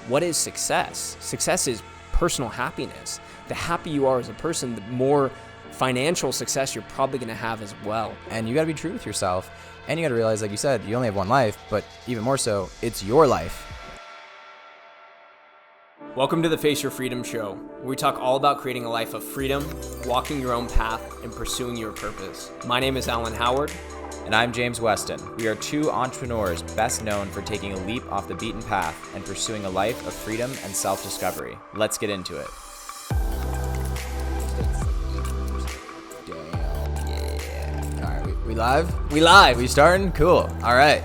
what is success? Success is personal happiness. The happier you are as a person, the more financial success you're probably going to have as well. And you got to be true with yourself. And you got to realize, like you said, you only have one life, but even more so, it's your life. Welcome to the Face Your Freedom Show, where we talk all about creating a life of freedom, walking your own path, and pursuing your purpose. My name is Alan Howard. And I'm James Weston. We are two entrepreneurs best known for taking a leap off the beaten path and pursuing a life of freedom and self-discovery. Let's get into it. Damn, yeah. All right, we live? We live. We starting? Cool. All right.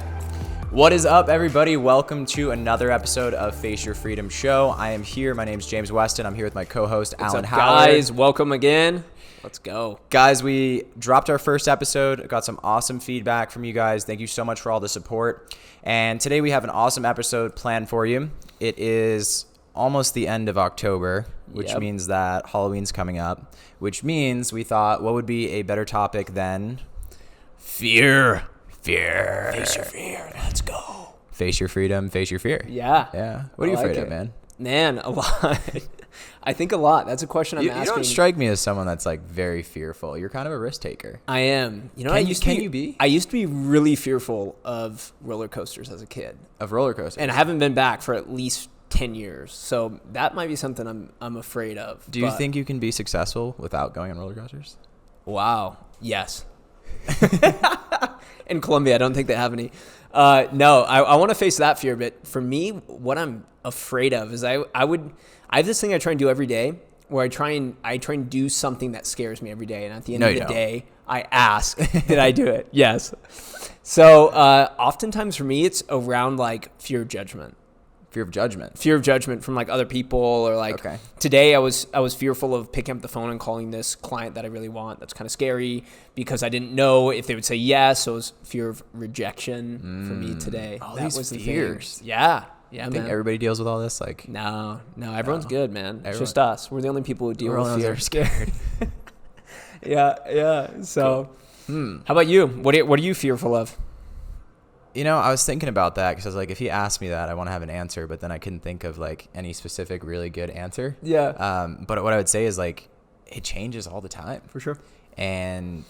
What is up, everybody? Welcome to another episode of Face Your Freedom Show. I am here. My name is James Weston. I'm here with my co-host, Alan Howard. Guys, welcome again. Let's go. Guys, we dropped our first episode. Got some awesome feedback from you guys. Thank you so much for all the support. And today we have an awesome episode planned for you. It is almost the end of October, which means that Halloween's coming up, which means we thought, what would be a better topic than fear? Fear. Face your fear. Let's go. Face your freedom. Face your fear. Yeah. What are you afraid of, man? Man, a lot. I think a lot. That's a question I'm asking. You don't strike me as someone that's like very fearful. You're kind of a risk taker. I am. You know, Can I you be? I used to be really fearful of roller coasters as a kid. Of roller coasters? And I haven't been back for at least 10 years. So that might be something I'm afraid of. Do you think you can be successful without going on roller coasters? Wow. Yes. In Colombia, I don't think they have any. No, I want to face that fear. But for me, what I'm afraid of is I have this thing I try and do every day where I try and do something that scares me every day. And at the end of the day, I ask, did I do it? Yes. So oftentimes for me, it's around like fear of judgment. Fear of judgment. Fear of judgment from like other people or like today I was fearful of picking up the phone and calling this client that I really want. That's kind of scary because I didn't know if they would say yes. So it was fear of rejection for me today. All that these was fears. The yeah. Yeah, I think everybody deals with all this. Like no, everyone's good, man. It's just us. We're the only people who deal with fear. We're scared. Yeah. So, how about you? What are you fearful of? You know, I was thinking about that because I was like, if he asked me that, I want to have an answer, but then I couldn't think of like any specific really good answer. Yeah. But what I would say is like, it changes all the time. For sure. And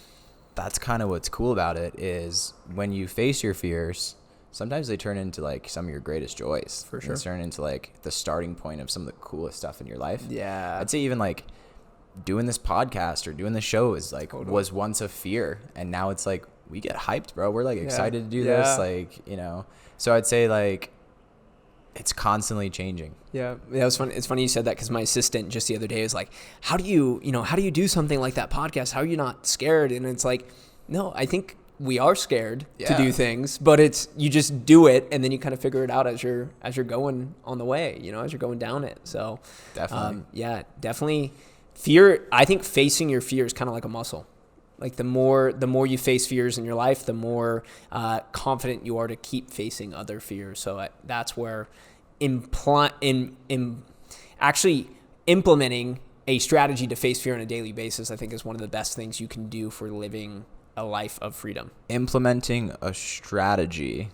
that's kind of what's cool about it is when you face your fears, sometimes they turn into like some of your greatest joys. For sure. They turn into like the starting point of some of the coolest stuff in your life. Yeah. I'd say even like doing this podcast or doing this show is like was once a fear, and now it's like we get hyped, bro. We're like excited to do this, like, you know. So I'd say like it's constantly changing. Yeah, it was fun. It's funny you said that because my assistant just the other day was like, how do you do something like that podcast? How are you not scared? And it's like, no, I think we are scared to do things, but it's you just do it and then you kind of figure it out as you're going on the way, you know, as you're going down it. So definitely, definitely fear. I think facing your fear is kind of like a muscle. Like the more you face fears in your life, the more confident you are to keep facing other fears. So that's where actually implementing a strategy to face fear on a daily basis, I think is one of the best things you can do for living a life of freedom. Implementing a strategy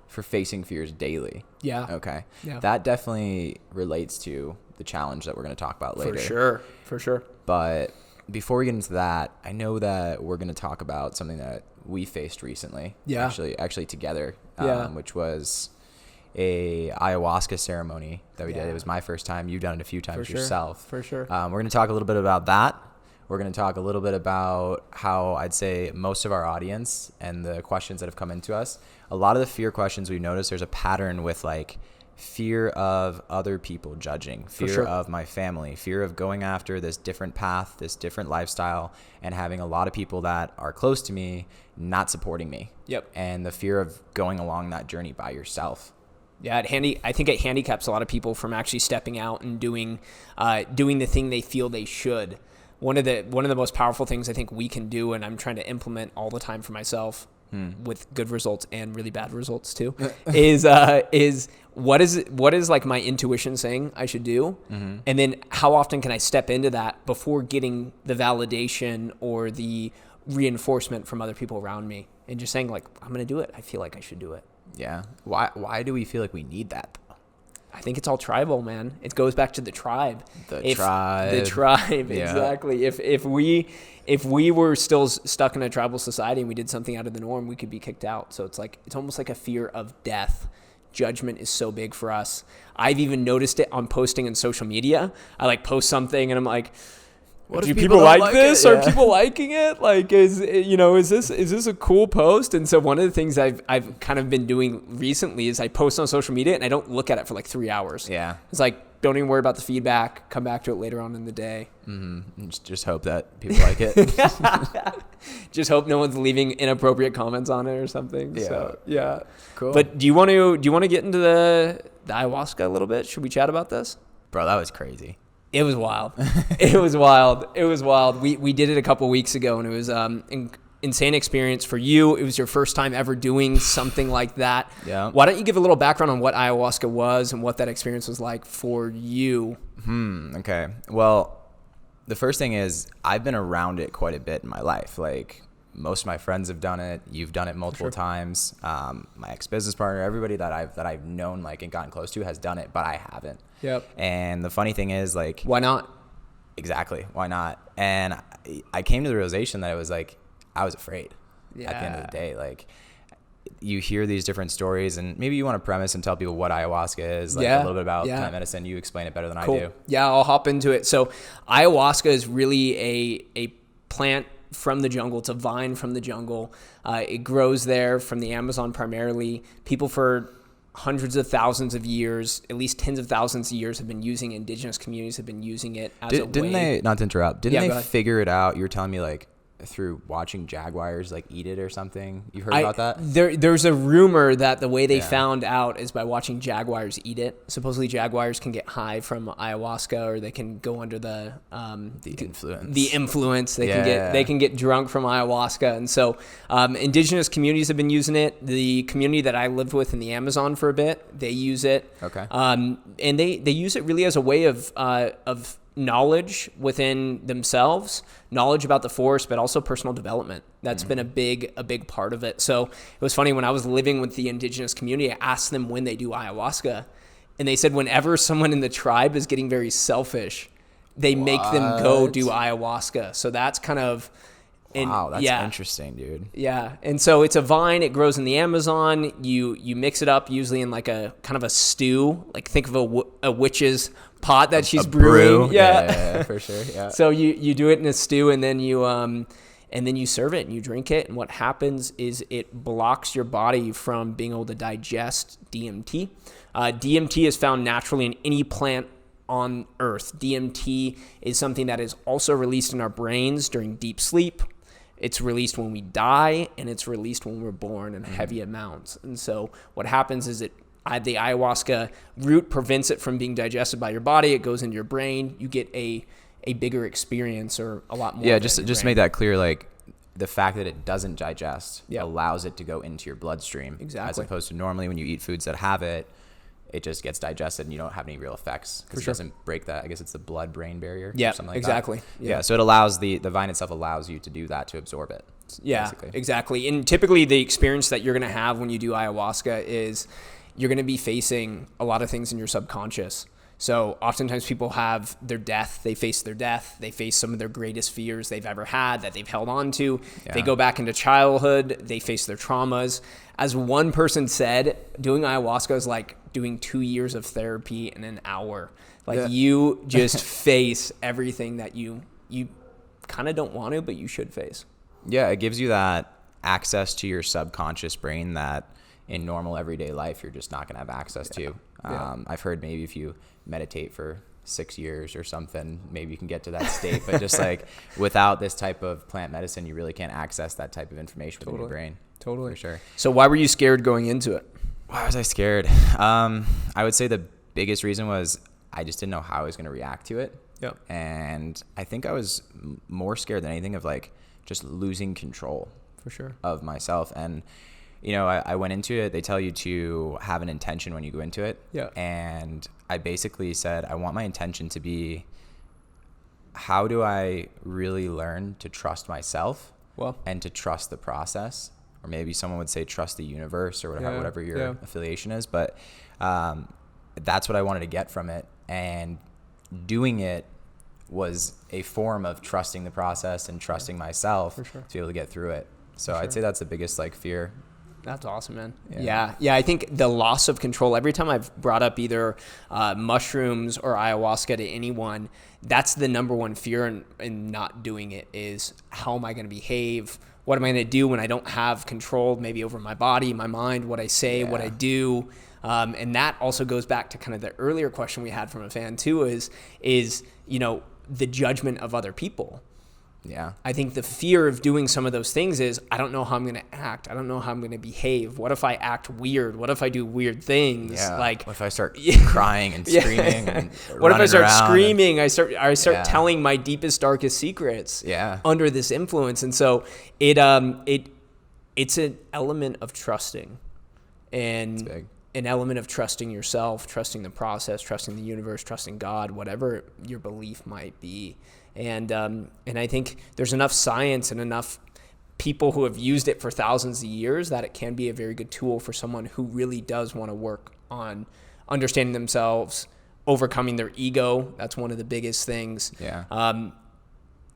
for facing fears daily. Yeah. Okay. Yeah. That definitely relates to the challenge that we're going to talk about later. For sure. But before we get into that, I know that we're going to talk about something that we faced recently. Yeah. Actually together, which was a ayahuasca ceremony that we did. It was my first time. You've done it a few times yourself. For sure. We're going to talk a little bit about that. We're going to talk a little bit about how I'd say most of our audience and the questions that have come into us, a lot of the fear questions we've noticed, there's a pattern with like fear of other people judging, fear of my family, fear of going after this different path, this different lifestyle, and having a lot of people that are close to me not supporting me. Yep. And the fear of going along that journey by yourself. Yeah, I think it handicaps a lot of people from actually stepping out and doing the thing they feel they should. One of the most powerful things I think we can do, and I'm trying to implement all the time for myself, with good results and really bad results too, is what is like my intuition saying I should do, and then how often can I step into that before getting the validation or the reinforcement from other people around me, and just saying like, I'm gonna do it. I feel like I should do it. Yeah. Why do we feel like we need that though? I think it's all tribal, man. It goes back to the tribe. The tribe. Yeah. Exactly. If we were still stuck in a tribal society and we did something out of the norm, we could be kicked out. So it's almost like a fear of death. Judgment is so big for us. I've even noticed it on posting on social media. I post something and I'm like, what do people like this? Are people liking it? Is this a cool post? And so one of the things I've kind of been doing recently is I post on social media and I don't look at it for 3 hours. Yeah. It's don't even worry about the feedback. Come back to it later on in the day. Mm-hmm. Just hope that people like it. Just hope no one's leaving inappropriate comments on it or something. Yeah. So, yeah. Cool. But do you want to get into the ayahuasca a little bit? Should we chat about this? Bro, that was crazy. It was wild. It was wild. We did it a couple weeks ago, and it was insane experience for you. It was your first time ever doing something like that. Yeah. Why don't you give a little background on what ayahuasca was and what that experience was like for you? Okay. Well, the first thing is I've been around it quite a bit in my life. Most of my friends have done it. You've done it multiple times. My ex-business partner, everybody that I've known and gotten close to has done it, but I haven't. Yep. And the funny thing is why not? Exactly. Why not? And I came to the realization that it was I was afraid at the end of the day. You hear these different stories, and maybe you want to premise and tell people what ayahuasca is, a little bit about plant medicine. You explain it better than I do. Yeah, I'll hop into it. So ayahuasca is really a plant from the jungle. It's a vine from the jungle. It grows there from the Amazon primarily. People for hundreds of thousands of years, at least tens of thousands of years, have been using indigenous communities have been using it as a way. Didn't they, not to interrupt, didn't they figure it out? You were telling me through watching jaguars eat it or something. You heard about that? There's a rumor that the way they found out is by watching jaguars eat it. Supposedly jaguars can get high from ayahuasca, or they can go under the influence. They can get drunk from ayahuasca. And so indigenous communities have been using it. The community that I lived with in the Amazon for a bit, they use it. Okay. And they use it really as a way of knowledge within themselves, knowledge about the forest, but also personal development. That's been a big part of it. So it was funny when I was living with the indigenous community, I asked them when they do ayahuasca, and they said whenever someone in the tribe is getting very selfish, they make them go do ayahuasca. So that's kind of wow, that's interesting, dude. Yeah. And so it's a vine. It grows in the Amazon. You mix it up usually in a kind of a stew. Think of a witch's pot that she's brewing. Yeah, for sure. Yeah. So you do it in a stew, and then you serve it and you drink it. And what happens is it blocks your body from being able to digest DMT. DMT is found naturally in any plant on Earth. DMT is something that is also released in our brains during deep sleep. It's released when we die, and it's released when we're born in heavy amounts. And so what happens is the ayahuasca root prevents it from being digested by your body. It goes into your brain. You get a bigger experience, or a lot more. Yeah, just to make that clear, the fact that it doesn't digest allows it to go into your bloodstream. Exactly. As opposed to normally when you eat foods that have it, it just gets digested and you don't have any real effects because it doesn't break that. I guess it's the blood-brain barrier. Yeah, or something like exactly. That. Yeah, so it allows the vine itself allows you to do that, to absorb it. Yeah, basically. Exactly. And typically the experience that you're going to have when you do ayahuasca is you're going to be facing a lot of things in your subconscious. So oftentimes people have their death. They face their death. They face some of their greatest fears they've ever had that they've held on to. Yeah. They go back into childhood. They face their traumas. As one person said, doing ayahuasca is like doing 2 years of therapy in an hour. You just face everything that you kind of don't want to, but you should face. Yeah, it gives you that access to your subconscious brain that in normal everyday life you're just not going to have access to. I've heard maybe if you meditate for 6 years or something, maybe you can get to that state, but just without this type of plant medicine, you really can't access that type of information within your brain. Totally. For sure. So why were you scared going into it? Why was I scared? I would say the biggest reason was I just didn't know how I was going to react to it. Yep. And I think I was more scared than anything of just losing control for sure of myself. And I went into it. They tell you to have an intention when you go into it. Yeah. And I basically said, I want my intention to be, how do I really learn to trust myself and to trust the process? Or maybe someone would say trust the universe or whatever your affiliation is. But that's what I wanted to get from it. And doing it was a form of trusting the process and trusting myself to be able to get through it. So I'd say that's the biggest like fear. That's awesome, man. Yeah. I think the loss of control, every time I've brought up either mushrooms or ayahuasca to anyone, that's the number one fear in not doing it is, how am I going to behave? What am I going to do when I don't have control maybe over my body, my mind, what I say, what I do? And that also goes back to kind of the earlier question we had from a fan too, is, you know, the judgment of other people. Yeah. I think the fear of doing some of those things is, I don't know how I'm going to act. I don't know how I'm going to behave. What if I act weird? What if I do weird things? Yeah. Like, what if I start crying and screaming? And what if I start screaming? I start telling my deepest, darkest secrets under this influence. And so it's an element of trusting, and an element of trusting yourself, trusting the process, trusting the universe, trusting God, whatever your belief might be. And I think there's enough science and enough people who have used it for thousands of years that it can be a very good tool for someone who really does want to work on understanding themselves, overcoming their ego. That's one of the biggest things. Yeah.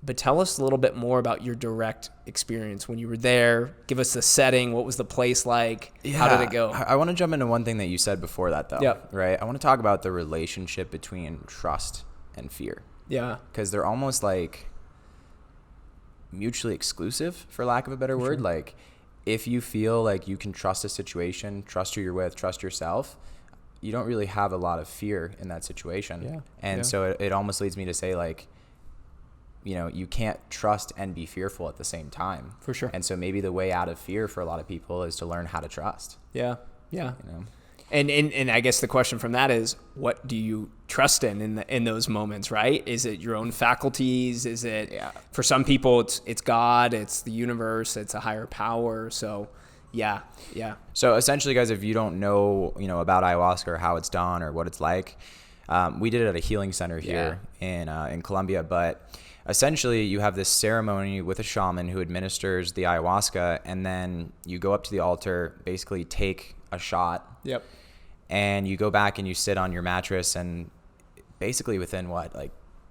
But tell us a little bit more about your direct experience when you were there. Give us the setting. What was the place like? Yeah. How did it go? I want to jump into one thing that you said before that, though. Yep. Right? I want to talk about the relationship between trust and fear. Yeah. Because they're almost like mutually exclusive, for lack of a better word. Like, if you feel like you can trust a situation, trust who you're with, trust yourself, you don't really have a lot of fear in that situation. Yeah. And so it almost leads me to say, like, you know, you can't trust and be fearful at the same time. For sure. And so maybe the way out of fear for a lot of people is to learn how to trust. Yeah. Yeah. You know? And I guess the question from that is, what do you trust in those moments, right? Is it your own faculties? Is it, for some people, it's God, it's the universe, it's a higher power. So yeah. So essentially, guys, if you don't know, about ayahuasca or how it's done or what it's like, we did it at a healing center here in Colombia. But essentially, you have this ceremony with a shaman who administers the ayahuasca, and then you go up to the altar, basically take a shot. Yep. And you go back and you sit on your mattress, and basically within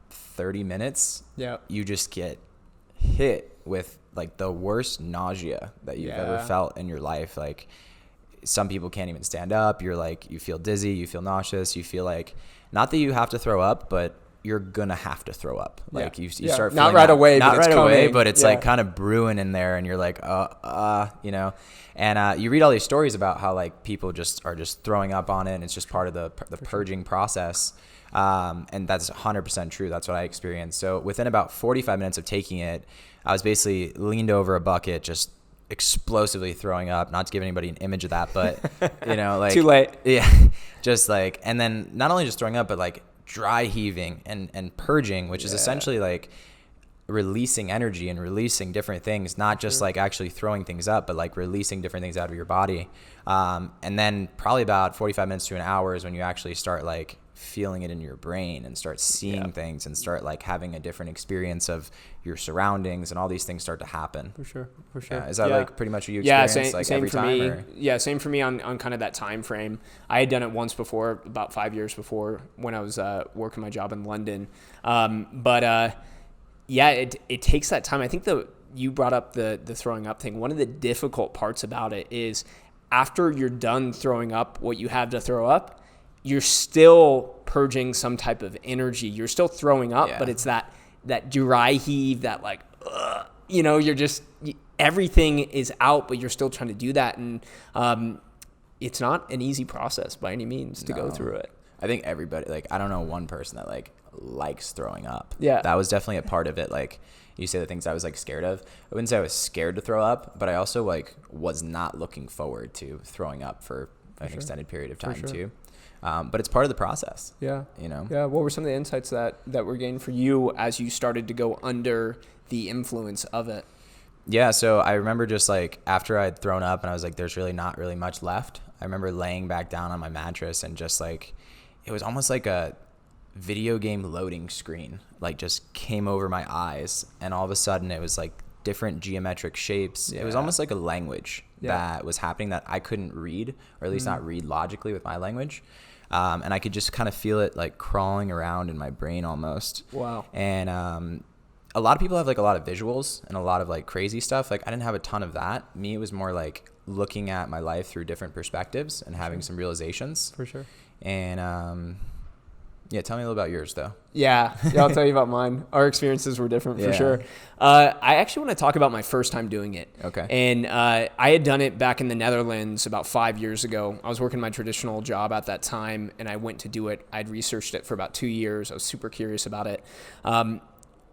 30 minutes, you just get hit with like the worst nausea that you've ever felt in your life. Like, some people can't even stand up. You're like, you feel dizzy, you feel nauseous, you feel like, not that you have to throw up, but you're gonna have to throw up. Like you start not right away, not but right away, but it's like kind of brewing in there, and you're like, and you read all these stories about how like people just are throwing up on it, and it's just part of the purging process. And that's 100% true. That's what I experienced. So within about 45 minutes of taking it, I was basically leaned over a bucket, just explosively throwing up. Not to give anybody an image of that, but like too late. Yeah, just like, and then not only just throwing up, but like dry heaving and purging, which is essentially like releasing energy and releasing different things, not just like actually throwing things up, but like releasing different things out of your body. And then probably about 45 minutes to an hour is when you actually start like feeling it in your brain and start seeing things and start like having a different experience of your surroundings, and all these things start to happen. For sure. Yeah. Is that like pretty much what you experience same every for time? Me. Or? Yeah, same for me on kind of that time frame. I had done it once before, about 5 years before, when I was working my job in London. It takes that time. I think you brought up the throwing up thing. One of the difficult parts about it is, after you're done throwing up what you have to throw up, you're still purging some type of energy. You're still throwing up, but it's that dry heave, that like, you're just, everything is out, but you're still trying to do that. And it's not an easy process by any means to go through it. I think everybody, like, I don't know one person that like likes throwing up. Yeah. That was definitely a part of it. Like, you say the things I was like scared of. I wouldn't say I was scared to throw up, but I also like was not looking forward to throwing up for an extended period of time too. But it's part of the process. Yeah. Yeah. What were some of the insights that were gained for you as you started to go under the influence of it? Yeah. So I remember just like after I'd thrown up and I was like, there's really not really much left. I remember laying back down on my mattress and just like, it was almost like a video game loading screen, like just came over my eyes. And all of a sudden it was like different geometric shapes. It was almost like a language that was happening that I couldn't read, or at least not read logically with my language. And I could just kind of feel it like crawling around in my brain almost. Wow. And a lot of people have like a lot of visuals and a lot of like crazy stuff. Like I didn't have a ton of that. Me, it was more like looking at my life through different perspectives and having some realizations. For sure. And yeah, tell me a little about yours though. Yeah, I'll tell you about mine. Our experiences were different for sure. I actually want to talk about my first time doing it. Okay. And I had done it back in the Netherlands about 5 years ago. I was working my traditional job at that time, and I went to do it. I'd researched it for about 2 years. I was super curious about it.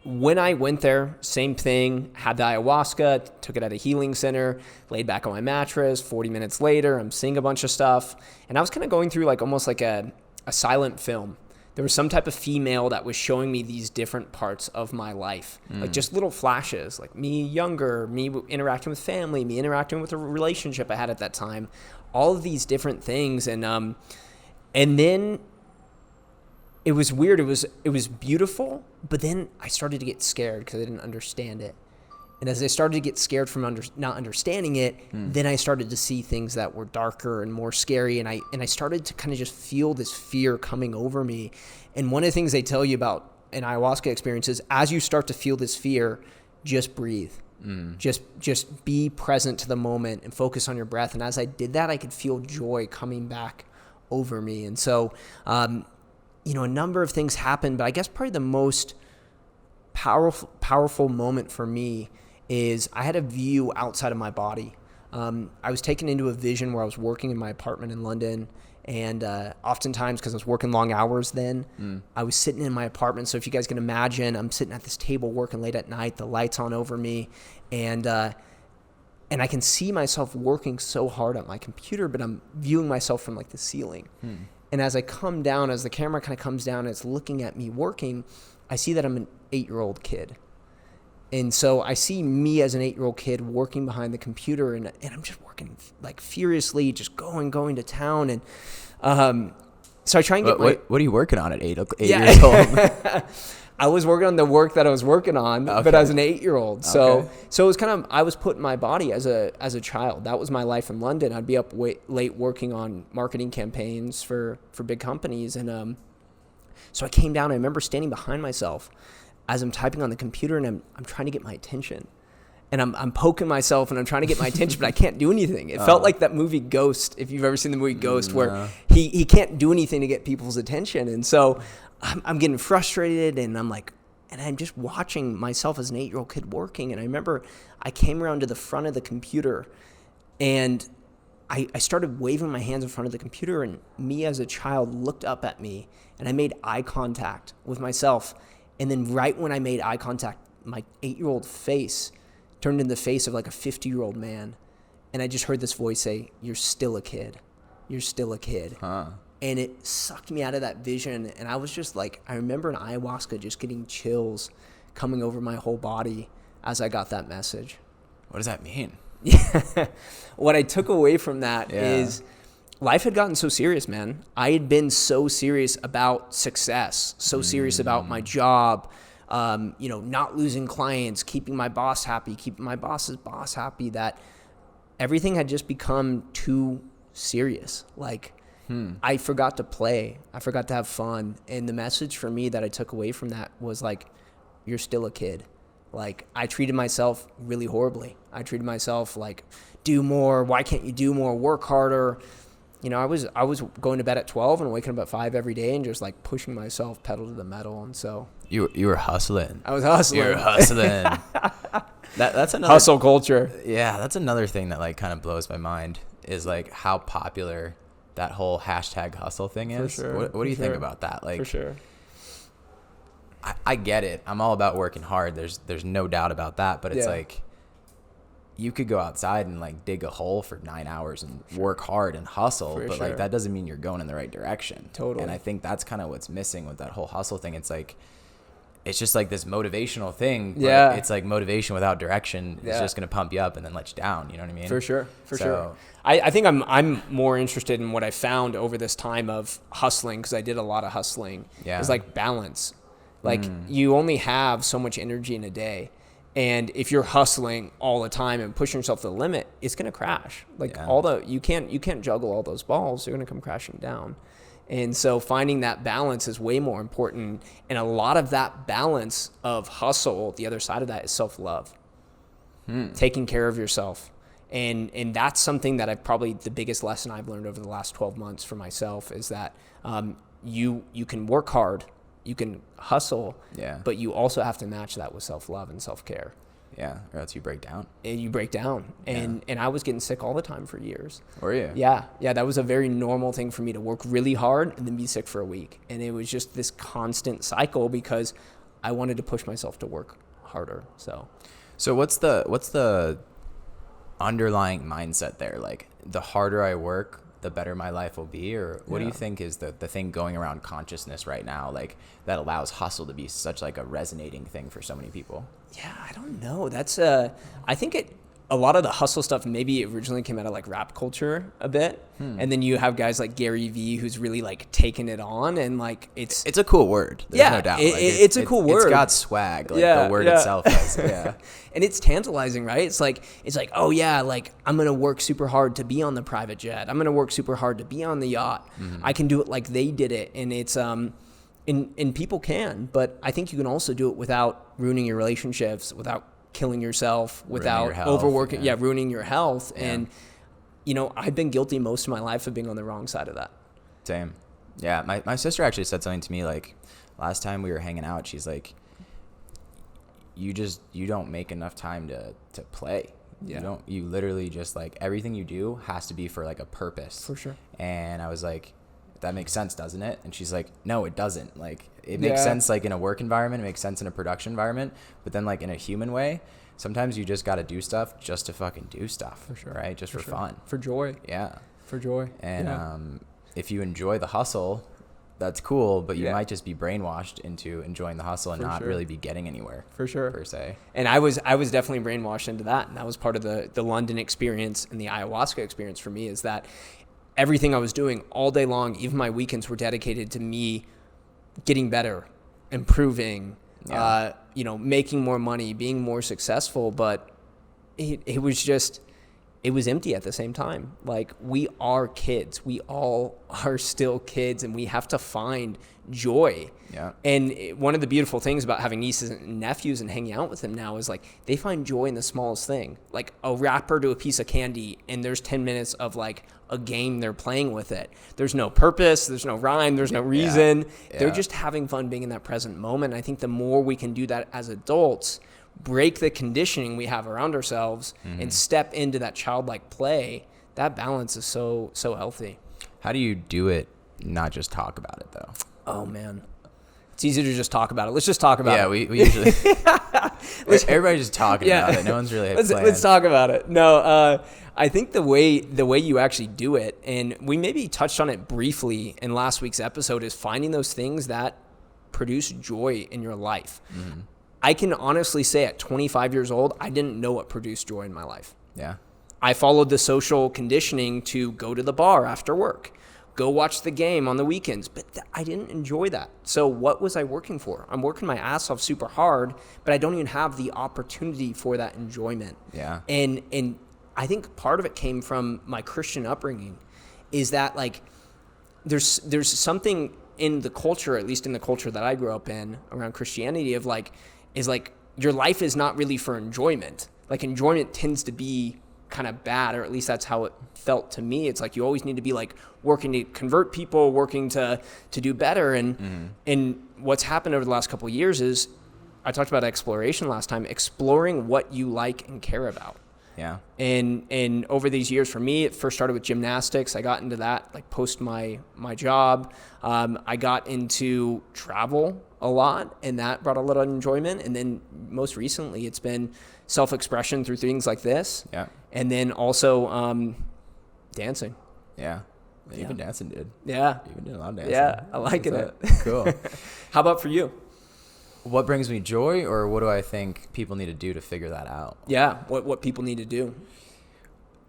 When I went there, same thing, had the ayahuasca, took it at a healing center, laid back on my mattress. 40 minutes later, I'm seeing a bunch of stuff. And I was kind of going through like almost like a silent film. There was some type of female that was showing me these different parts of my life, like just little flashes, like me younger, me interacting with family, me interacting with a relationship I had at that time, all of these different things. And then it was weird. It was beautiful, but then I started to get scared because I didn't understand it. And as I started to get scared from not understanding it, then I started to see things that were darker and more scary. And I started to kind of just feel this fear coming over me. And one of the things they tell you about an ayahuasca experience is as you start to feel this fear, just breathe. Just be present to the moment and focus on your breath. And as I did that, I could feel joy coming back over me. And so, a number of things happened, but I guess probably the most powerful moment for me is I had a view outside of my body. I was taken into a vision where I was working in my apartment in London, and oftentimes, because I was working long hours then, I was sitting in my apartment. So if you guys can imagine, I'm sitting at this table working late at night, the lights on over me, and I can see myself working so hard at my computer, but I'm viewing myself from like the ceiling. And as I come down, as the camera kind of comes down and it's looking at me working, I see that I'm an 8-year-old kid. And so I see me as an 8-year-old kid working behind the computer, and I'm just working like furiously, just going to town. And so I try and get what are you working on at 8 years old? I was working on the work that I was working on, but as an 8-year-old. So it was kind of, I was put in my body as a child. That was my life in London. I'd be up late working on marketing campaigns for big companies. And so I came down, I remember standing behind myself as I'm typing on the computer, and I'm trying to get my attention. And I'm poking myself, and I'm trying to get my attention, but I can't do anything. It felt like that movie Ghost, if you've ever seen the movie Ghost, where he can't do anything to get people's attention. And so I'm getting frustrated, and I'm just watching myself as an 8-year-old kid working. And I remember I came around to the front of the computer, and I started waving my hands in front of the computer, and me as a child looked up at me, and I made eye contact with myself. And then right when I made eye contact, my 8-year-old face turned into the face of like a 50-year-old man. And I just heard this voice say, "You're still a kid. You're still a kid." And it sucked me out of that vision. And I was just like, I remember in ayahuasca just getting chills coming over my whole body as I got that message. What does that mean? What I took away from that is life had gotten so serious, man. I had been so serious about success, so serious about my job, not losing clients, keeping my boss happy, keeping my boss's boss happy, that everything had just become too serious. Like, I forgot to play. I forgot to have fun. And the message for me that I took away from that was like, you're still a kid. Like, I treated myself really horribly. I treated myself like, do more. Why can't you do more? Work harder. I was going to bed at 12 and waking up at 5 every day and just like pushing myself pedal to the metal. And so you were hustling. I was hustling. You were hustling. That's another hustle culture. Yeah, that's another thing that like kind of blows my mind is like how popular that whole #hustle thing is. For sure. What do you think about that? Like, for sure. I get it. I'm all about working hard. There's no doubt about that. But it's like, you could go outside and like dig a hole for 9 hours and work hard and hustle, but like that doesn't mean you're going in the right direction. Totally. And I think that's kind of what's missing with that whole hustle thing. It's like, it's just like this motivational thing. But it's like motivation without direction. It's just going to pump you up and then let you down. You know what I mean? For sure. I think I'm more interested in what I found over this time of hustling, because I did a lot of hustling. Yeah. It's like balance. Like you only have so much energy in a day. And if you're hustling all the time and pushing yourself to the limit, it's going to crash. Like you can't juggle all those balls. They're going to come crashing down. And so finding that balance is way more important. And a lot of that balance of hustle, the other side of that is self-love, taking care of yourself. And that's something that the biggest lesson I've learned over the last 12 months for myself is that you can work hard, you can hustle, but you also have to match that with self-love and self-care. Yeah, or else you break down. And you break down. And I was getting sick all the time for years. Were you? Yeah. That was a very normal thing for me to work really hard and then be sick for a week. And it was just this constant cycle because I wanted to push myself to work harder. So what's the underlying mindset there? Like, the harder I work, the better my life will be? Or what do you think is the thing going around consciousness right now, like, that allows hustle to be such like a resonating thing for so many people? Yeah, I don't know. That's I think a lot of the hustle stuff maybe originally came out of like rap culture a bit. And then you have guys like Gary Vee who's really like taken it on, and like it's a cool word. There's no doubt. It's a cool word. It's got swag. Like the word itself has. Yeah. And it's tantalizing, right? It's like, oh yeah, like I'm going to work super hard to be on the private jet. I'm going to work super hard to be on the yacht. I can do it like they did it. And it's and people can, but I think you can also do it without ruining your relationships, without killing yourself, without overworking, ruining your health. Yeah. And, I've been guilty most of my life of being on the wrong side of that. Same. Yeah. My sister actually said something to me, like, last time we were hanging out, she's like, you don't make enough time to play. Yeah. You literally just, like, everything you do has to be for like a purpose. For sure. And I was like, that makes sense, doesn't it? And she's like, no, it doesn't. Like, it makes sense like in a work environment, it makes sense in a production environment, but then like in a human way, sometimes you just got to do stuff just to fucking do stuff. For sure. Right? Just for fun. For joy. Yeah. For joy. And if you enjoy the hustle, that's cool, but you might just be brainwashed into enjoying the hustle and not really be getting anywhere. For sure. Per se. And I was definitely brainwashed into that. And that was part of the London experience and the ayahuasca experience for me, is that everything I was doing all day long, even my weekends, were dedicated to me getting better, improving, making more money, being more successful. But it was empty at the same time. Like, we are kids. We all are still kids, and we have to find joy. Yeah. And one of the beautiful things about having nieces and nephews and hanging out with them now is, like, they find joy in the smallest thing. Like a wrapper to a piece of candy, and there's 10 minutes of like a game they're playing with it. There's no purpose, there's no rhyme, there's no reason. Yeah. They're just having fun being in that present moment. And I think the more we can do that as adults, break the conditioning we have around ourselves and step into that childlike play, that balance is so healthy. How do you do it, not just talk about it though? Oh man, it's easy to just talk about it. Let's just talk about it. Yeah, we usually everybody's just talking about it. No one's really let's talk about it. No, I think the way you actually do it, and we maybe touched on it briefly in last week's episode, is finding those things that produce joy in your life. I can honestly say at 25 years old, I didn't know what produced joy in my life. Yeah. I followed the social conditioning to go to the bar after work, go watch the game on the weekends, but I didn't enjoy that. So what was I working for? I'm working my ass off super hard, but I don't even have the opportunity for that enjoyment. Yeah. And I think part of it came from my Christian upbringing, is that like there's something in the culture, at least in the culture that I grew up in around Christianity, of like, is like your life is not really for enjoyment. Like, enjoyment tends to be kind of bad, or at least that's how it felt to me. It's like you always need to be like working to convert people, working to do better. And what's happened over the last couple of years is, I talked about exploration last time, exploring what you like and care about. Yeah. And over these years, for me, it first started with gymnastics. I got into that like post my job. I got into travel a lot, and that brought a lot of enjoyment. And then most recently, it's been self-expression through things like this. Yeah. And then also dancing. Yeah. You've been dancing, dude. Yeah. You've been doing a lot of dancing. Yeah, I like it. Cool. How about for you? What brings me joy, or what do I think people need to do to figure that out? Yeah, what people need to do.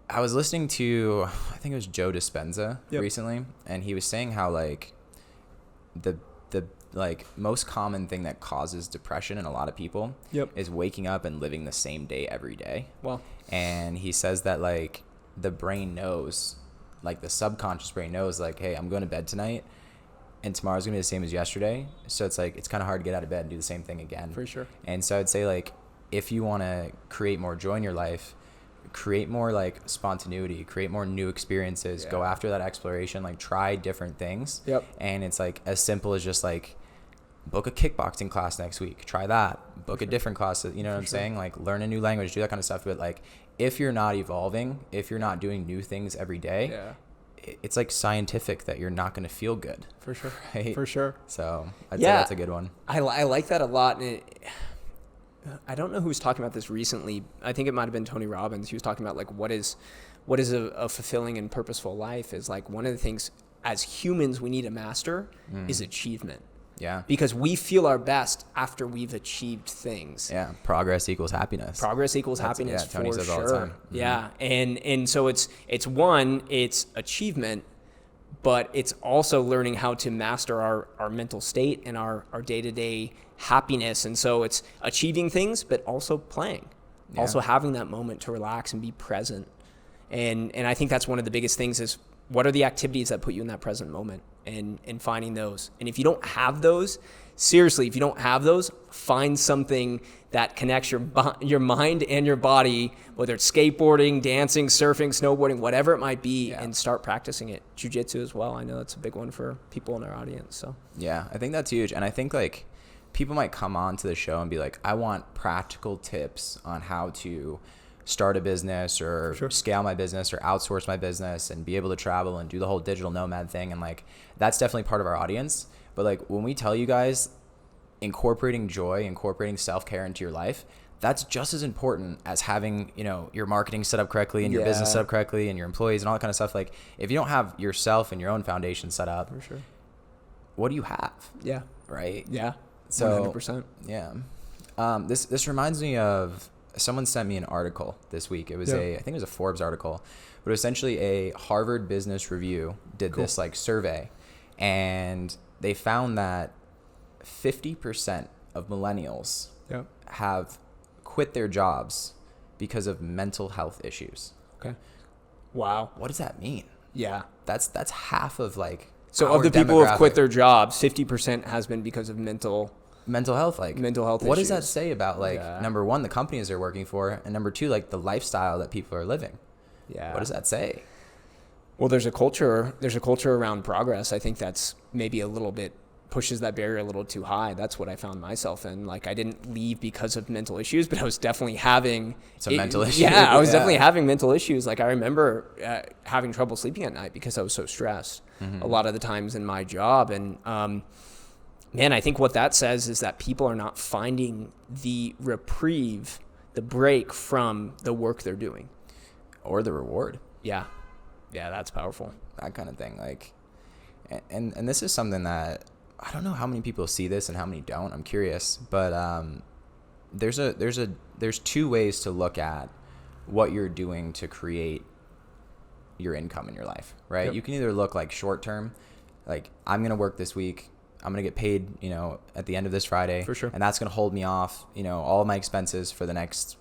I was listening to, I think it was Joe Dispenza recently, and he was saying how like the like most common thing that causes depression in a lot of people is waking up and living the same day every day. Wow. And he says that like the brain knows, like the subconscious brain knows, like, hey, I'm going to bed tonight, and tomorrow's gonna be the same as yesterday. So it's like, it's kind of hard to get out of bed and do the same thing again. For sure. And so I'd say, like, if you want to create more joy in your life, create more like spontaneity, create more new experiences, go after that exploration, like try different things. Yep. And it's like as simple as just like book a kickboxing class next week, try that, book a different class, you know what I'm saying? Like learn a new language, do that kind of stuff. But like, if you're not evolving, if you're not doing new things every day, it's like scientific that you're not going to feel good. For sure. Right? For sure. So I'd say that's a good one. I like that a lot. And I don't know who was talking about this recently. I think it might have been Tony Robbins. He was talking about like what is a fulfilling and purposeful life. Is like one of the things as humans we need to master is achievement. Yeah. Because we feel our best after we've achieved things. Yeah. Progress equals happiness. Progress equals happiness. Yeah, Tony says sure. all the time. Yeah. And so it's achievement, but it's also learning how to master our mental state and our day-to-day happiness. And so it's achieving things, but also playing, also having that moment to relax and be present. And I think that's one of the biggest things is what are the activities that put you in that present moment and finding those. And if you don't have those, seriously, if you don't have those, find something that connects your mind and your body, whether it's skateboarding, dancing, surfing, snowboarding, whatever it might be, and start practicing it. Jiu-jitsu as well. I know that's a big one for people in our audience. So yeah, I think that's huge. And I think like people might come on to the show and be like, I want practical tips on how to start a business or scale my business or outsource my business and be able to travel and do the whole digital nomad thing. And like, that's definitely part of our audience. But like when we tell you guys incorporating joy, incorporating self-care into your life, that's just as important as having, you know, your marketing set up correctly and your business set up correctly and your employees and all that kind of stuff. Like if you don't have yourself and your own foundation set up, what do you have? Yeah. Right. Yeah. So 100%. Yeah. This reminds me of, someone sent me an article this week. It was I think it was a Forbes article, but essentially a Harvard Business Review did this like survey, and they found that 50% of millennials have quit their jobs because of mental health issues. Okay. Wow. What does that mean? Yeah. That's half of like, so of the people who have quit their jobs, 50% has been because of mental health, like mental health what issues. Does that say about like number one, the companies they're working for, and number two, like the lifestyle that people are living? What does that say? Well, there's a culture around progress. I think that's maybe a little bit pushes that barrier a little too high. That's what I found myself in. Like I didn't leave because of mental issues, but I was definitely having some mental issues. Yeah, I was definitely having mental issues. Like I remember having trouble sleeping at night because I was so stressed a lot of the times in my job. And man, I think what that says is that people are not finding the reprieve, the break from the work they're doing. Or the reward. Yeah. Yeah, that's powerful. That kind of thing. Like, and this is something that, I don't know how many people see this and how many don't. I'm curious. But there's two ways to look at what you're doing to create your income in your life, right? Yep. You can either look like short term, like I'm going to work this week. I'm going to get paid, you know, at the end of this Friday. For sure. And that's going to hold me off, you know, all of my expenses for the next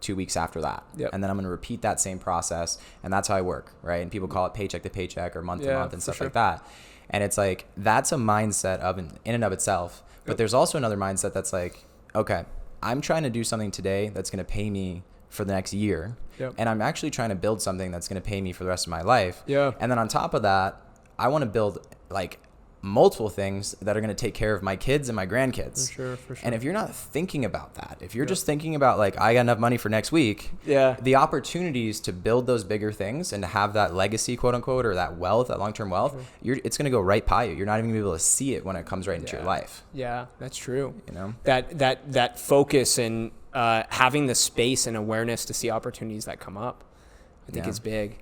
2 weeks after that. Yep. And then I'm going to repeat that same process. And that's how I work, right? And people call it paycheck to paycheck or month to month and stuff like that. And it's like, that's a mindset of in and of itself. But there's also another mindset that's like, okay, I'm trying to do something today that's going to pay me for the next year. Yep. And I'm actually trying to build something that's going to pay me for the rest of my life. Yeah. And then on top of that, I want to build like multiple things that are going to take care of my kids and my grandkids. For sure. And if you're not thinking about that, if you're just thinking about like, I got enough money for next week, the opportunities to build those bigger things and to have that legacy, quote unquote, or that wealth, that long-term wealth, it's going to go right by you. You're not even going to be able to see it when it comes right into your life. Yeah, that's true. You know, that focus and having the space and awareness to see opportunities that come up, I think is big.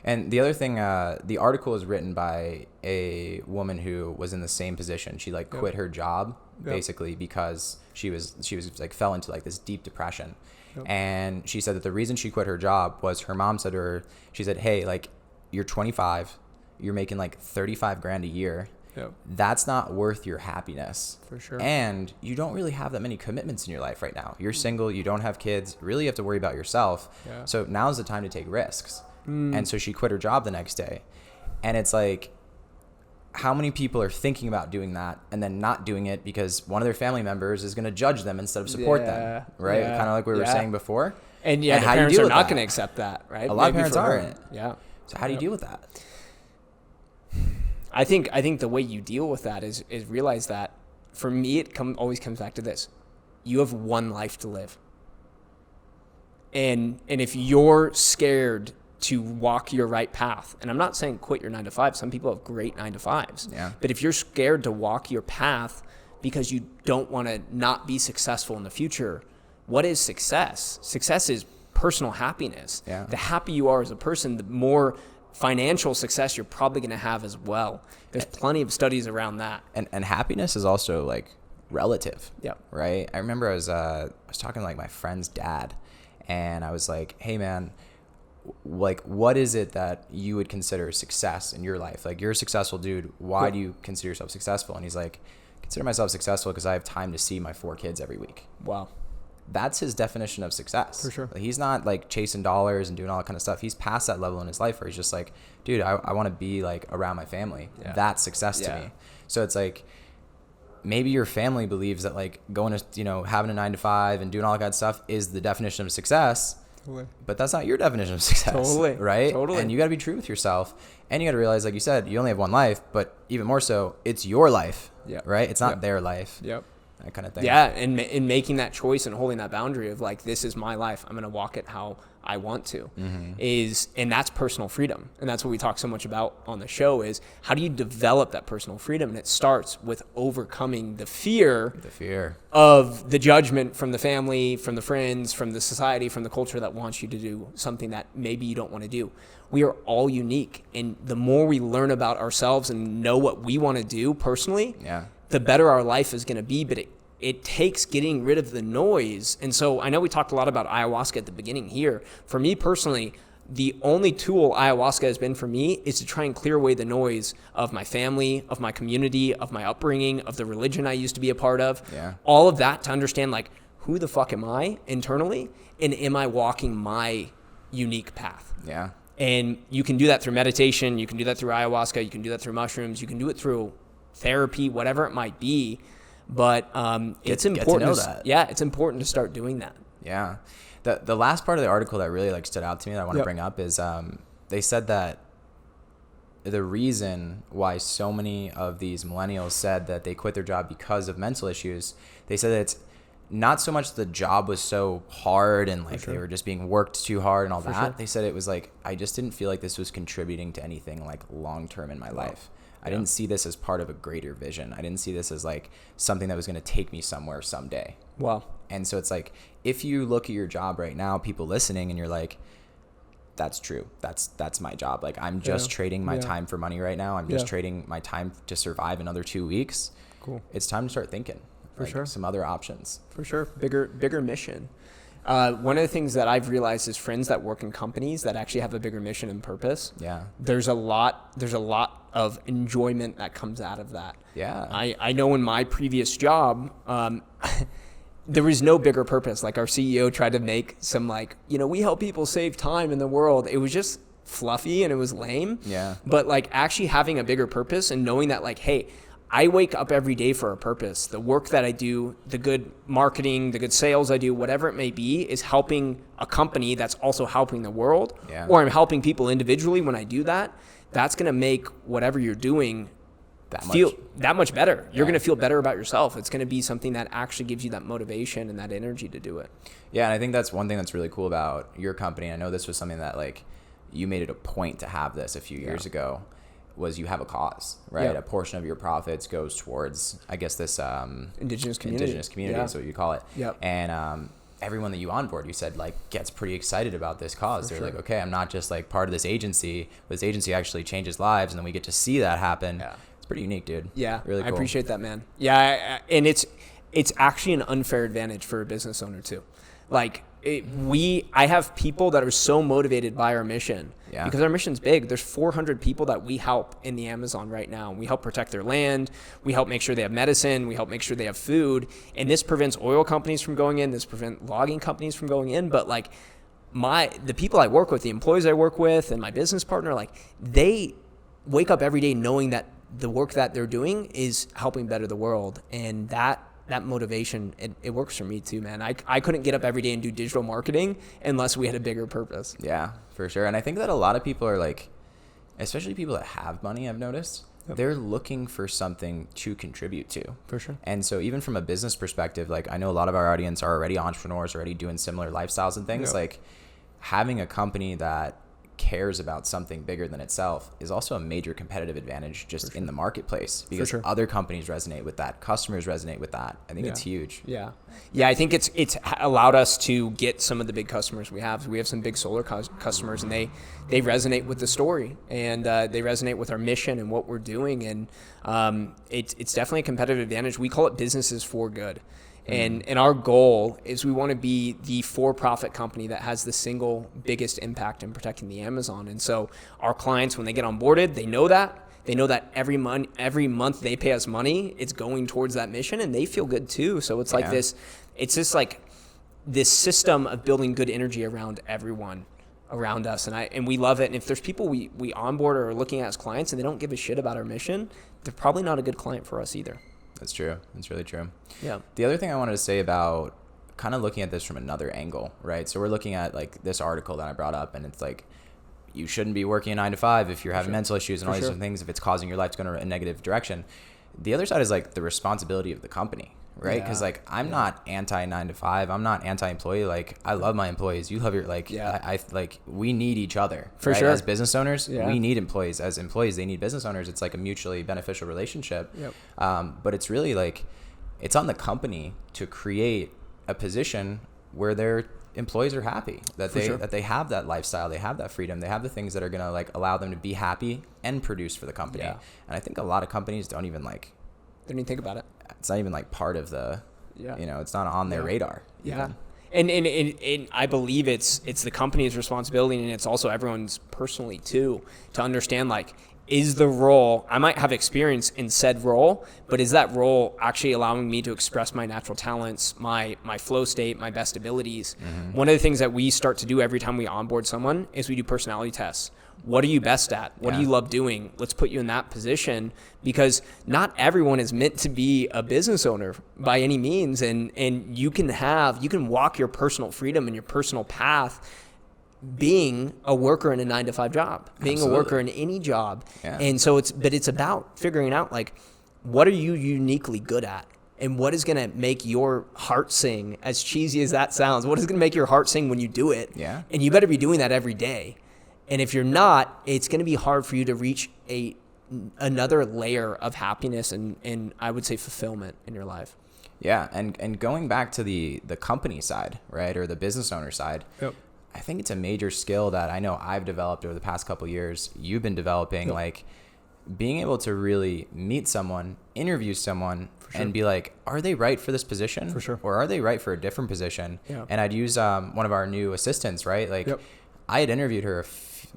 And the other thing, the article is written by a woman who was in the same position. She like quit her job basically because she was like fell into like this deep depression. And she said that the reason she quit her job was her mom said to her, she said, hey, like you're 25, you're making like 35 grand a year. That's not worth your happiness. For sure. And you don't really have that many commitments in your life right now. You're single, you don't have kids, really you have to worry about yourself. So now's the time to take risks. And so she quit her job the next day. And it's like, how many people are thinking about doing that and then not doing it because one of their family members is going to judge them instead of support them, right? Yeah, kind of like we were saying before. And the parents are not going to accept that, right? A lot of parents aren't. Yeah. So how do you deal with that? I think the way you deal with that is realize that, for me, it always comes back to this. You have one life to live. And if you're scared to walk your right path, and I'm not saying quit your 9 to 5. Some people have great 9 to 5s. Yeah. But if you're scared to walk your path because you don't want to not be successful in the future, what is success? Success is personal happiness. Yeah. The happier you are as a person, the more financial success you're probably going to have as well. There's plenty of studies around that. And happiness is also like relative. Yep. Right. I remember I was talking to like my friend's dad, and I was like, hey man, like, what is it that you would consider success in your life? Like, you're a successful dude. Why do you consider yourself successful? And he's like, consider myself successful because I have time to see my 4 kids every week. Wow. That's his definition of success. For sure. Like, he's not like chasing dollars and doing all that kind of stuff. He's past that level in his life where he's just like, dude, I want to be like around my family. Yeah. That's success to me. So it's like, maybe your family believes that like going to, having a 9 to 5 and doing all that kind of stuff is the definition of success. Totally. But that's not your definition of success. Totally. Right? Totally. And you got to be true with yourself. And you got to realize, like you said, you only have one life, but even more so, it's your life. Yeah. Right? It's not their life. Yep. That kind of thing. Yeah. And in making that choice and holding that boundary of like, this is my life, I'm going to walk it how I want to, and that's personal freedom. And that's what we talk so much about on the show is how do you develop that personal freedom? And it starts with overcoming the fear of the judgment from the family, from the friends, from the society, from the culture that wants you to do something that maybe you don't want to do. We are all unique. And the more we learn about ourselves and know what we want to do personally, the better our life is going to be. But it takes getting rid of the noise. And so I know we talked a lot about ayahuasca at the beginning here. For me personally, the only tool ayahuasca has been for me is to try and clear away the noise of my family, of my community, of my upbringing, of the religion I used to be a part of. All of that to understand, like, who the fuck am I internally? And am I walking my unique path? And you can do that through meditation. You can do that through ayahuasca. You can do that through mushrooms. You can do it through therapy, whatever it might be. But it's important. It's important to start doing that. Yeah. The last part of the article that really like stood out to me that I want to bring up is they said that the reason why so many of these millennials said that they quit their job because of mental issues, they said that it's not so much the job was so hard and like they were just being worked too hard and all that. They said it was like, I just didn't feel like this was contributing to anything like long term in my life. I didn't see this as part of a greater vision. I didn't see this as like something that was going to take me somewhere someday. Wow. And so it's like, if you look at your job right now, people listening, and you're like, that's true. That's my job. Like, I'm just trading my time for money right now. I'm just trading my time to survive another 2 weeks. Cool. It's time to start thinking. For sure. Some other options. For sure. Bigger mission. One of the things that I've realized is friends that work in companies that actually have a bigger mission and purpose. There's a lot of enjoyment that comes out of that. I know in my previous job, there was no bigger purpose. Like, our CEO tried to make some like, we help people save time in the world. It was just fluffy and it was lame. But like actually having a bigger purpose and knowing that like, hey, I wake up every day for a purpose. The work that I do, the good marketing, the good sales I do, whatever it may be, is helping a company that's also helping the world. Or I'm helping people individually when I do that. That's going to make whatever you're doing feel that much better. You're going to feel better about yourself. It's going to be something that actually gives you that motivation and that energy to do it. Yeah, and I think that's one thing that's really cool about your company. I know this was something that like you made it a point to have this a few years ago. Was you have a cause, right? A portion of your profits goes towards, I guess, this indigenous community is what you call it. And everyone that you onboard, you said, like, gets pretty excited about this cause. They're like, okay, I'm not just like part of this agency. This agency actually changes lives, and then we get to see that happen. It's pretty unique, dude. Really cool. I appreciate that, man. And it's actually an unfair advantage for a business owner too. Like, I have people that are so motivated by our mission because our mission's big. There's 400 people that we help in the Amazon right now. We help protect their land. We help make sure they have medicine. We help make sure they have food. And this prevents oil companies from going in. This prevents logging companies from going in. But like the people I work with, the employees I work with, and my business partner, like they wake up every day knowing that the work that they're doing is helping better the world. And that motivation, it works for me too, man. I couldn't get up every day and do digital marketing unless we had a bigger purpose. Yeah, for sure. And I think that a lot of people are like, especially people that have money, I've noticed, they're looking for something to contribute to. For sure. And so even from a business perspective, like I know a lot of our audience are already entrepreneurs, already doing similar lifestyles and things. Like having a company that cares about something bigger than itself is also a major competitive advantage just in the marketplace, because other companies resonate with that, customers resonate with that. I think it's huge. Yeah, I think it's allowed us to get some of the big customers we have. We have some big solar customers, and they resonate with the story, and they resonate with our mission and what we're doing, and it's definitely a competitive advantage. We call it businesses for good. And our goal is we want to be the for-profit company that has the single biggest impact in protecting the Amazon. And so our clients, when they get onboarded, they know that. They know that every month they pay us money, it's going towards that mission, and they feel good too. So it's like this, it's just like this system of building good energy around everyone around us. And we love it. And if there's people we onboard or are looking at as clients and they don't give a shit about our mission, they're probably not a good client for us either. That's true. That's really true. Yeah. The other thing I wanted to say about kind of looking at this from another angle, right? So we're looking at like this article that I brought up, and it's like, you shouldn't be working a 9 to 5 if you're having mental issues and all these different things, if it's causing your life to go in a negative direction. The other side is like the responsibility of the company, right? Because like I'm not anti 9 to 5. I'm not anti-employee. Like I love my employees. You love your I like we need each other for right? sure. As business owners, we need employees. As employees, they need business owners. It's like a mutually beneficial relationship. But it's really like it's on the company to create a position where their employees are happy, that they have that lifestyle, they have that freedom, they have the things that are gonna like allow them to be happy and produce for the company. And I think a lot of companies don't even think about it. It's not even like part of the, it's not on their radar. Yeah. And I believe it's the company's responsibility, and it's also everyone's personally too, to understand like, is the role, I might have experience in said role, but is that role actually allowing me to express my natural talents, my flow state, my best abilities? One of the things that we start to do every time we onboard someone is we do personality tests. What are you best at? What do you love doing? Let's put you in that position, because not everyone is meant to be a business owner by any means. And you can walk your personal freedom and your personal path being a worker in a 9 to 5 job, being a worker in any job. And so it's about figuring out like, what are you uniquely good at? And what is going to make your heart sing, as cheesy as that sounds? What is going to make your heart sing when you do it? And you better be doing that every day. And if you're not, it's going to be hard for you to reach another layer of happiness and I would say fulfillment in your life. Yeah. And going back to the company side, right, or the business owner side, I think it's a major skill that I know I've developed over the past couple of years. You've been developing, like being able to really meet someone, interview someone, and be like, are they right for this position? Or are they right for a different position? And I'd use one of our new assistants, right? Like I had interviewed her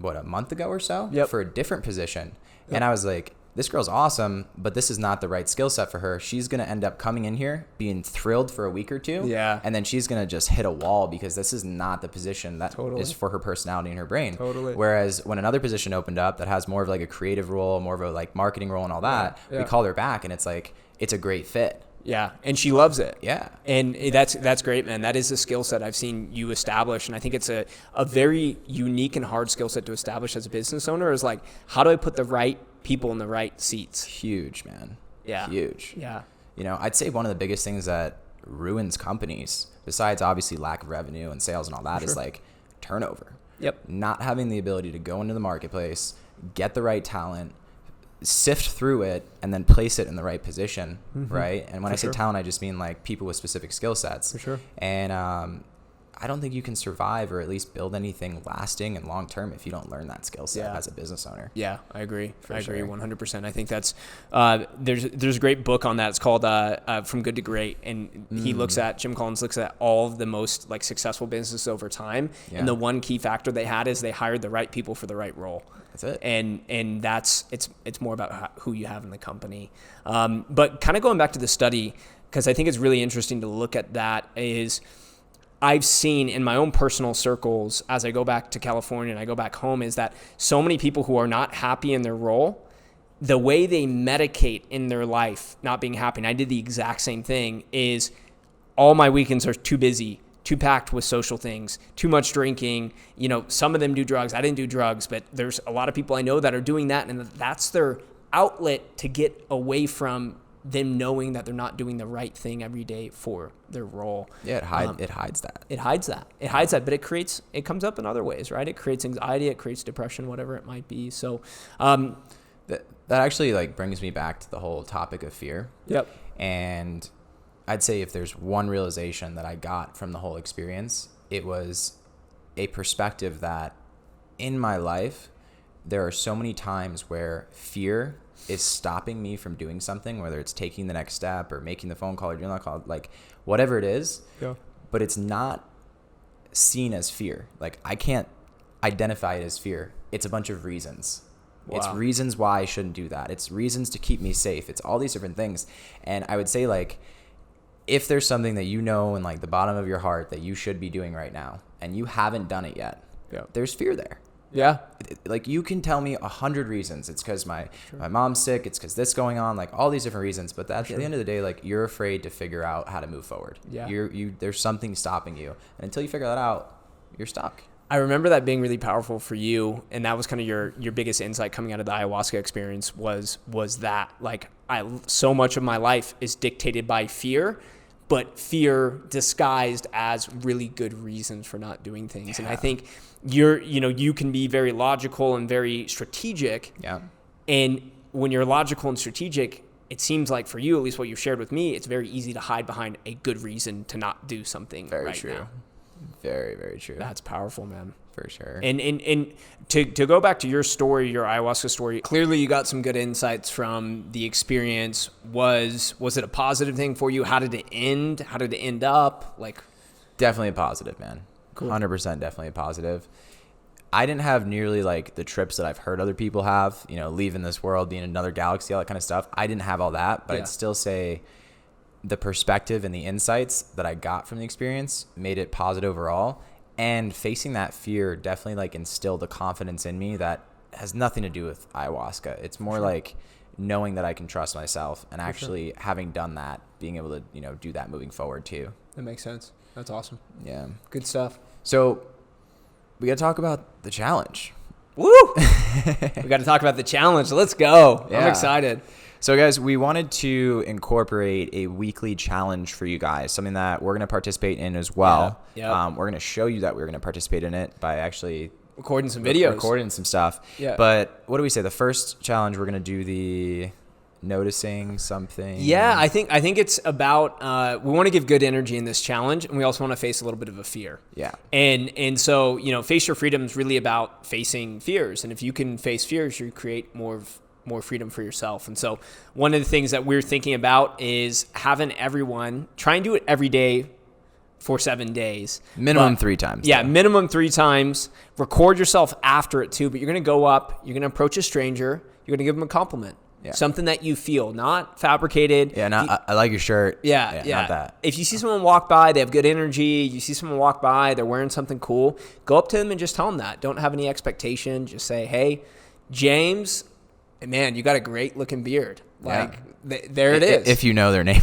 a month ago or so for a different position. And I was like, this girl's awesome, but this is not the right skill set for her. She's going to end up coming in here being thrilled for a week or two. And then she's going to just hit a wall, because this is not the position that is for her personality and her brain. Whereas when another position opened up that has more of like a creative role, more of a like marketing role and all that, we called her back, and it's like, it's a great fit. And she loves it. And that's great, man. That is a skill set I've seen you establish, and I think it's a very unique and hard skill set to establish as a business owner, is like, how do I put the right people in the right seats? Huge, man. Huge. You know, I'd say one of the biggest things that ruins companies, besides obviously lack of revenue and sales and all that, is like turnover. Not having the ability to go into the marketplace, get the right talent, sift through it, and then place it in the right position, right? And when I say talent, I just mean like people with specific skill sets. And I don't think you can survive or at least build anything lasting and long term if you don't learn that skill set as a business owner. I agree. I agree 100%. I think that's there's a great book on that. It's called From Good to Great, and Jim Collins looks at all of the most like successful businesses over time, and the one key factor they had is they hired the right people for the right role. That's it. And that's it's more about who you have in the company. But kind of going back to the study, because I think it's really interesting to look at that, is I've seen in my own personal circles as I go back to California and I go back home, is that so many people who are not happy in their role the way they medicate in their life, not being happy, and I did the exact same thing, is all my weekends are too busy, too packed with social things, too much drinking. Some of them do drugs. I didn't do drugs, but there's a lot of people I know that are doing that, and that's their outlet to get away from them knowing that they're not doing the right thing every day for their role. Yeah, it hides that. It hides that, but it comes up in other ways, right? It creates anxiety, it creates depression, whatever it might be. So that actually like brings me back to the whole topic of fear. Yep. And I'd say if there's one realization that I got from the whole experience, it was a perspective that in my life, there are so many times where fear is stopping me from doing something, whether it's taking the next step or making the phone call or doing that call, like whatever it is, but it's not seen as fear. Like I can't identify it as fear. It's a bunch of reasons. Wow. It's reasons why I shouldn't do that. It's reasons to keep me safe. It's all these different things. And I would say like, if there's something that in like the bottom of your heart that you should be doing right now and you haven't done it yet, there's fear there. Yeah. Like you can tell me 100 reasons. It's because my mom's sick. It's because this going on, like all these different reasons. But at the end of the day, like you're afraid to figure out how to move forward. Yeah. There's something stopping you. And until you figure that out, you're stuck. I remember that being really powerful for you. And that was kind of your biggest insight coming out of the ayahuasca experience was that like so much of my life is dictated by fear, but fear disguised as really good reasons for not doing things. Yeah. And I think you can be very logical and very strategic. Yeah. And when you're logical and strategic, it seems like for you, at least what you've shared with me, it's very easy to hide behind a good reason to not do something very true. Now. Very, very true. That's powerful, man. For sure. And to go back to your story, your ayahuasca story, clearly you got some good insights from the experience. Was it a positive thing for you? How did it end? How did it end up? Like, definitely a positive, man. Cool. 100% definitely a positive. I didn't have nearly like the trips that I've heard other people have, leaving this world, being in another galaxy, all that kind of stuff. I didn't have all that, but I'd still say the perspective and the insights that I got from the experience made it positive overall. And facing that fear definitely like instilled the confidence in me that has nothing to do with ayahuasca. It's more like knowing that I can trust myself and actually having done that, being able to, do that moving forward too. That makes sense. That's awesome. Yeah. Good stuff. So we got to talk about the challenge. Woo! We got to talk about the challenge. Let's go. Yeah. I'm excited. So guys, we wanted to incorporate a weekly challenge for you guys, something that we're going to participate in as well. Yeah. We're going to show you that we're going to participate in it by actually recording some videos, recording some stuff. Yeah. But what do we say? The first challenge, we're going to do the noticing something. Yeah, I think it's about we want to give good energy in this challenge, and we also want to face a little bit of a fear. Yeah. And so, face your freedom is really about facing fears, and if you can face fears, you create more freedom for yourself. And so one of the things that we're thinking about is having everyone try and do it every day for 7 days. Minimum 3 times. Yeah, minimum 3 times. Record yourself after it too, but you're going to go up, you're going to approach a stranger, you're going to give them a compliment. Yeah. Something that you feel, not fabricated. Yeah, I like your shirt. Yeah. Not that. If you see someone walk by, they have good energy. You see someone walk by, they're wearing something cool. Go up to them and just tell them that. Don't have any expectation. Just say, hey, James, man, you got a great looking beard. Like, there it is. If you know their name.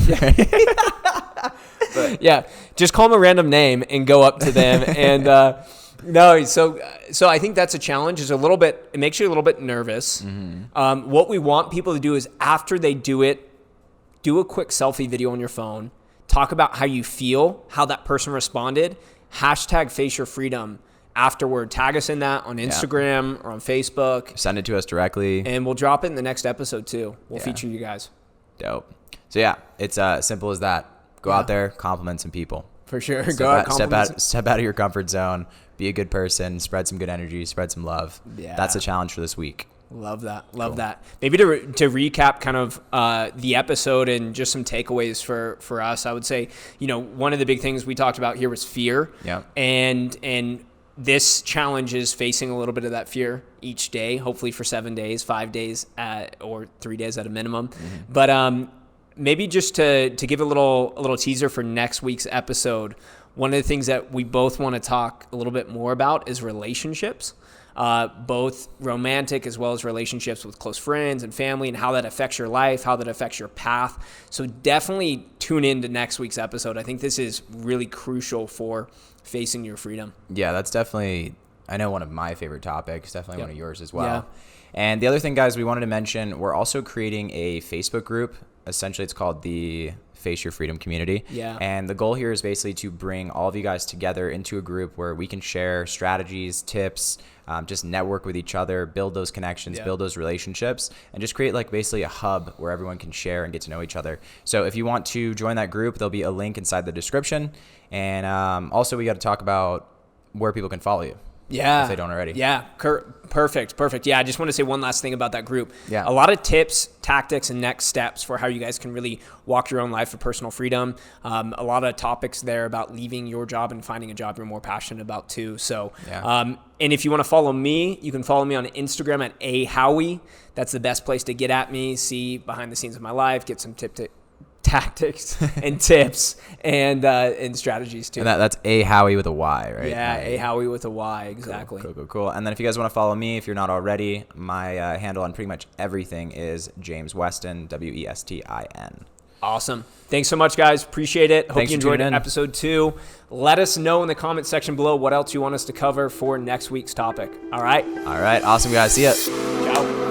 But, yeah, just call them a random name and go up to them. And no, so I think that's a challenge. It makes you a little bit nervous. Mm-hmm. What we want people to do is after they do it, do a quick selfie video on your phone. Talk about how you feel, how that person responded. Hashtag Face Your Freedom. Afterward, tag us in that on Instagram or on Facebook. Send it to us directly. And we'll drop it in the next episode too. We'll feature you guys. Dope. So yeah, it's simple as that. Go out there, compliment some people. For sure. Step out of your comfort zone. Be a good person. Spread some good energy. Spread some love. Yeah. That's a challenge for this week. Love that. Love that. Maybe to recap kind of the episode and just some takeaways for us, I would say, one of the big things we talked about here was fear. Yeah. And this challenge is facing a little bit of that fear each day, hopefully for 7 days, 5 days, or 3 days at a minimum. Mm-hmm. But maybe just to give a little teaser for next week's episode, one of the things that we both want to talk a little bit more about is relationships. both romantic as well as relationships with close friends and family, and how that affects your life, how that affects your path. So definitely tune in to next week's episode. I think this is really crucial for facing your freedom. Yeah, that's definitely, I know, one of my favorite topics, definitely one of yours as well. Yeah. And the other thing, guys, we wanted to mention, we're also creating a Facebook group. Essentially, it's called the Face Your Freedom Community. Yeah. And the goal here is basically to bring all of you guys together into a group where we can share strategies, tips, just network with each other, build those connections, build those relationships, and just create like basically a hub where everyone can share and get to know each other. So if you want to join that group, there'll be a link inside the description. And also, we got to talk about where people can follow you. Yeah. If they don't already. Yeah. Perfect. Yeah. I just want to say one last thing about that group. Yeah. A lot of tips, tactics, and next steps for how you guys can really walk your own life for personal freedom. A lot of topics there about leaving your job and finding a job you're more passionate about too. So, and if you want to follow me, you can follow me on Instagram at @ahowie. That's the best place to get at me, see behind the scenes of my life, get some tactics and tips and strategies too. And that's Howie with a Y, right? Yeah, Howie with a Y, exactly. Cool. And then if you guys want to follow me, if you're not already, my handle on pretty much everything is James Weston, Westin. Awesome. Thanks so much, guys. Appreciate it. Hope you enjoyed episode 2. Let us know in the comment section below what else you want us to cover for next week's topic. All right? Awesome, guys. See ya. Ciao.